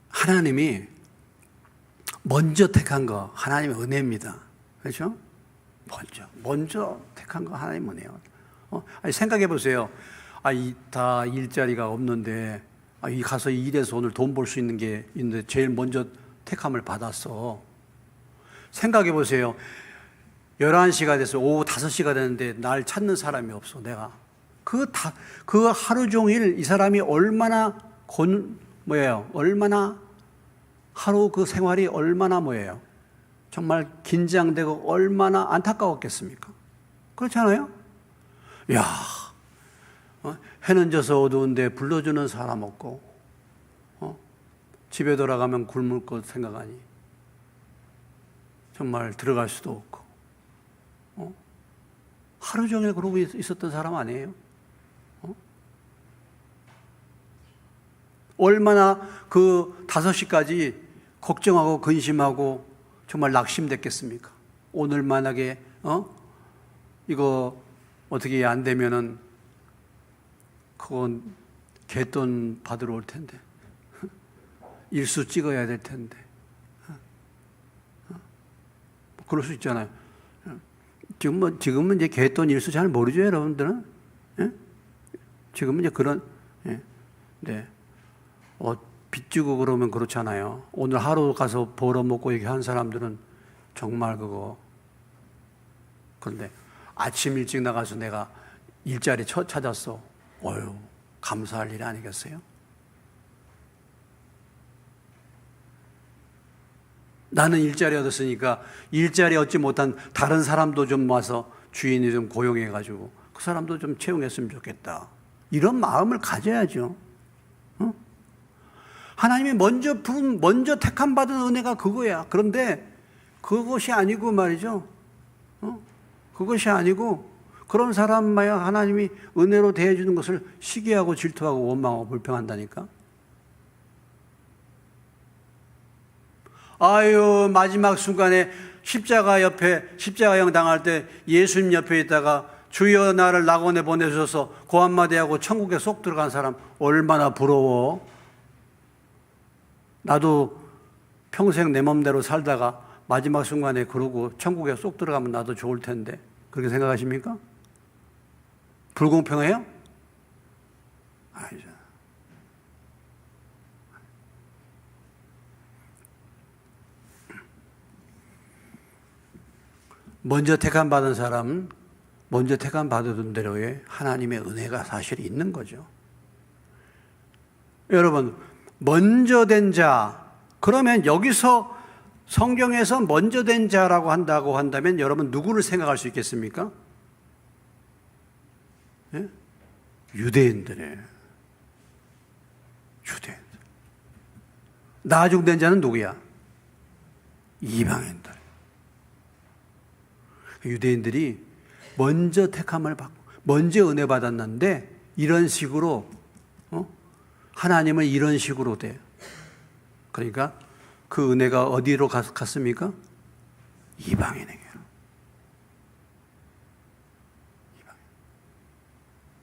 S1: 하나님이 먼저 택한 거 하나님의 은혜입니다. 그렇죠? 먼저 택한 거 하나님 은혜예요. 아니, 생각해 보세요. 다 일자리가 없는데 가서 일해서 오늘 돈 벌 수 있는 게 있는데 제일 먼저 택함을 받았어. 생각해 보세요. 11시가 돼서 오후 5시가 됐는데 날 찾는 사람이 없어. 내가 그 하루 종일 이 사람이 얼마나 얼마나 하루 그 생활이 얼마나 정말 긴장되고 얼마나 안타까웠겠습니까? 그렇잖아요? 야, 해는 져서 어두운데 불러주는 사람 없고, 집에 돌아가면 굶을 것 생각하니 정말 들어갈 수도 없고, 하루 종일 그러고 있었던 사람 아니에요? 얼마나 그 5시까지 걱정하고 근심하고 정말 낙심됐겠습니까? 오늘 만약에 이거 어떻게 안 되면은 그건 갯돈 받으러 올 텐데, 일수 찍어야 될 텐데, 그럴 수 있잖아요. 지금은 이제 갯돈 일수 잘 모르죠, 여러분들은? 예? 지금은 이제 그런, 네. 빚 주고 그러면 그렇잖아요. 오늘 하루 가서 벌어먹고 이렇게 한 사람들은 정말 그런데 아침 일찍 나가서 내가 일자리 찾았어. 어휴, 감사할 일 아니겠어요? 나는 일자리 얻었으니까 일자리 얻지 못한 다른 사람도 좀 와서 주인이 좀 고용해가지고 그 사람도 좀 채용했으면 좋겠다. 이런 마음을 가져야죠. 하나님이 먼저 택함 받은 은혜가 그거야. 그런데 그것이 아니고 말이죠. 그것이 아니고 그런 사람마야 하나님이 은혜로 대해주는 것을 시기하고 질투하고 원망하고 불평한다니까. 아유, 마지막 순간에 십자가형 당할 때 예수님 옆에 있다가 주여 나를 낙원에 보내셔서 그 한마디 하고 천국에 쏙 들어간 사람 얼마나 부러워. 나도 평생 내 맘대로 살다가 마지막 순간에 그러고 천국에 쏙 들어가면 나도 좋을 텐데. 그렇게 생각하십니까? 불공평해요? 아니죠. 먼저 택함 받은 사람은 먼저 택함 받은 대로의 하나님의 은혜가 사실 있는 거죠. 여러분, 먼저 된 자, 그러면 여기서 성경에서 먼저 된 자라고 한다고 한다면 여러분 누구를 생각할 수 있겠습니까? 예? 유대인들이에요. 유대인들. 나중된 자는 누구야? 이방인들. 유대인들이 먼저 택함을 받고 먼저 은혜 받았는데 이런 식으로 하나님은 이런 식으로 돼요. 그러니까 그 은혜가 어디로 갔습니까? 이방인에게로.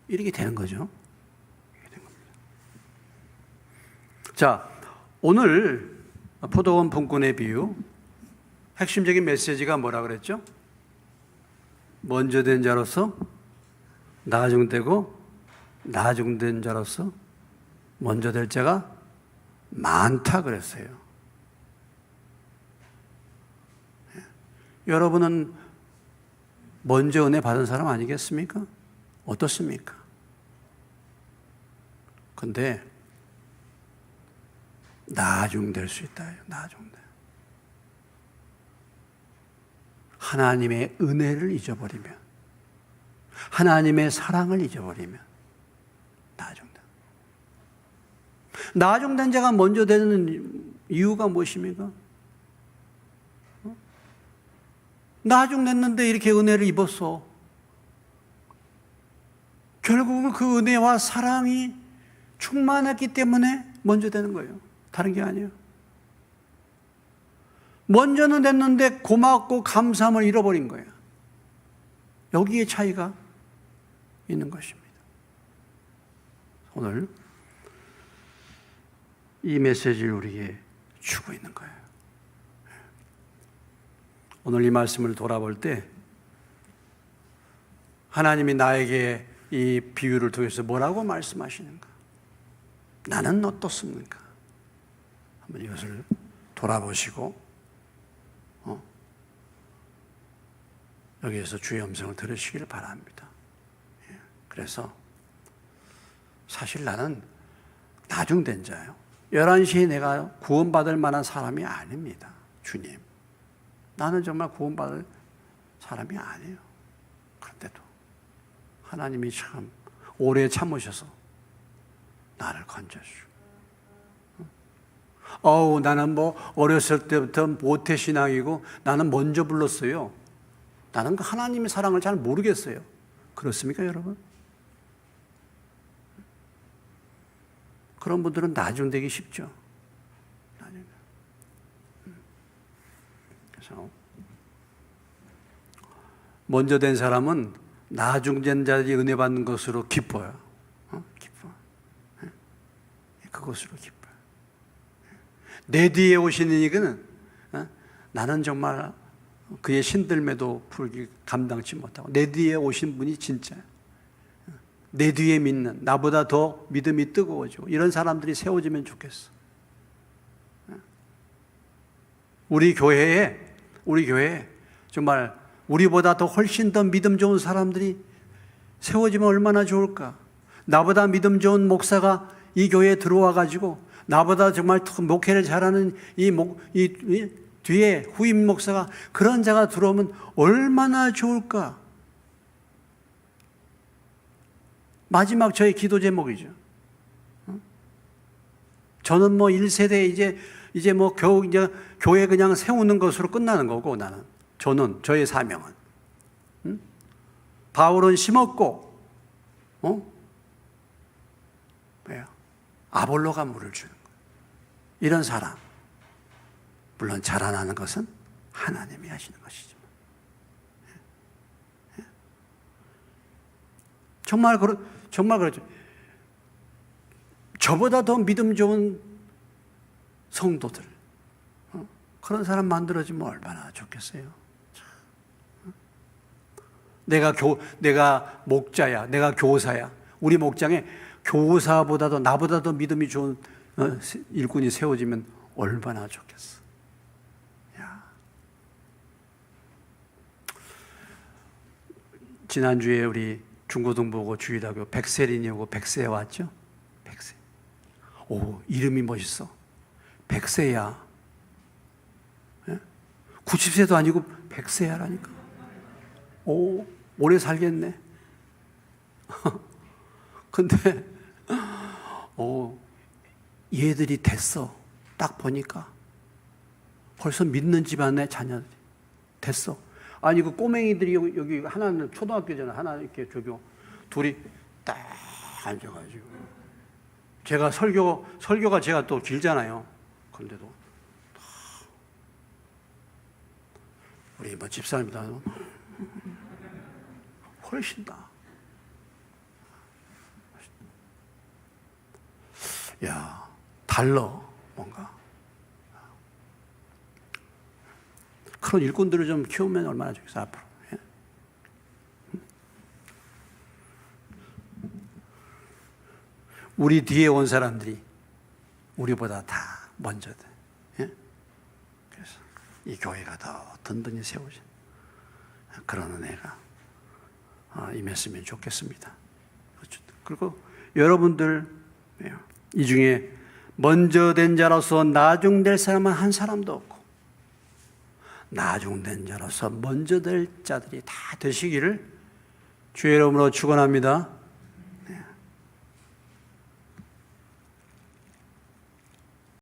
S1: 이렇게 되는 거죠. 이렇게 된 겁니다. 자, 오늘 포도원 분꾼의 비유 핵심적인 메시지가 뭐라 그랬죠? 먼저 된 자로서 나중되고 나중된 자로서 먼저 될 자가 많다 그랬어요. 여러분은 먼저 은혜 받은 사람 아니겠습니까? 어떻습니까? 근데 나중될 수 있다. 나중될. 하나님의 은혜를 잊어버리면, 하나님의 사랑을 잊어버리면 나중된다. 나중된 자가 먼저 되는 이유가 무엇입니까? 나중됐는데 이렇게 은혜를 입었어. 결국은 그 은혜와 사랑이 충만했기 때문에 먼저 되는 거예요. 다른 게 아니에요. 먼저는 됐는데 고맙고 감사함을 잃어버린 거예요. 여기에 차이가 있는 것입니다. 오늘 이 메시지를 우리에게 주고 있는 거예요. 오늘 이 말씀을 돌아볼 때 하나님이 나에게 이 비유를 통해서 뭐라고 말씀하시는가? 나는 어떻습니까? 한번 이것을 돌아보시고 여기에서 주의 음성을 들으시길 바랍니다. 그래서 사실 나는 나중된 자예요. 11시에 내가 구원받을 만한 사람이 아닙니다. 주님, 나는 정말 구원받을 사람이 아니에요. 그런데도 하나님이 참 오래 참으셔서 나를 건져주고, 나는 어렸을 때부터 모태신앙이고 나는 먼저 불렀어요. 나는 그 하나님의 사랑을 잘 모르겠어요. 그렇습니까, 여러분? 그런 분들은 나중되기 쉽죠. 그래서 먼저 된 사람은 나중된 자들이 은혜 받는 것으로 기뻐요. 기뻐. 그것으로 기뻐요. 내 뒤에 오시는 이는 나는 정말 그의 신들매도 풀기 감당치 못하고 내 뒤에 오신 분이 진짜 내 뒤에 믿는 나보다 더 믿음이 뜨거워지고 이런 사람들이 세워지면 좋겠어. 우리 교회에 정말 우리보다 더 훨씬 더 믿음 좋은 사람들이 세워지면 얼마나 좋을까. 나보다 믿음 좋은 목사가 이 교회에 들어와 가지고 나보다 정말 목회를 잘하는 이 뒤에 후임 목사가 그런 자가 들어오면 얼마나 좋을까. 마지막 저의 기도 제목이죠. 저는 1세대 이제 겨우 교회 그냥 세우는 것으로 끝나는 거고 저의 사명은. 바울은 심었고, 아볼로가 물을 주는 거예요. 이런 사람. 물론 자라나는 것은 하나님이 하시는 것이지만. 정말 그렇죠. 저보다 더 믿음 좋은 성도들, 그런 사람 만들어지면 얼마나 좋겠어요. 내가 목자야, 내가 교사야. 우리 목장에 교사보다도 나보다 더 믿음이 좋은 일꾼이 세워지면 얼마나 좋겠어. 야. 지난주에 우리 중고등부고 주일학교 백세린이 오고 백세 왔죠? 백세. 오, 이름이 멋있어. 백세야. 90세도 아니고 백세야라니까. 오, 오래 살겠네. 근데, 얘들이 됐어. 딱 보니까. 벌써 믿는 집안의 자녀들이 됐어. 아니, 그 꼬맹이들이 여기 하나는 초등학교잖아. 하나 이렇게 둘이 딱 앉아가지고. 제가 설교가 제가 또 길잖아요. 그런데도. 우리 뭐 집사입니다. 훨씬 나. 야, 달러 뭔가. 그런 일꾼들을 좀 키우면 얼마나 좋겠어 앞으로. 예? 우리 뒤에 온 사람들이 우리보다 다 먼저 돼. 예? 그래서 이 교회가 더 든든히 세워진 그런 은혜가 임했으면 좋겠습니다. 그리고 여러분들 이 중에 먼저 된 자로서 나중될 사람은 한 사람도 없고 나중된 자로서 먼저 될 자들이 다 되시기를 주의 이름으로 축원합니다.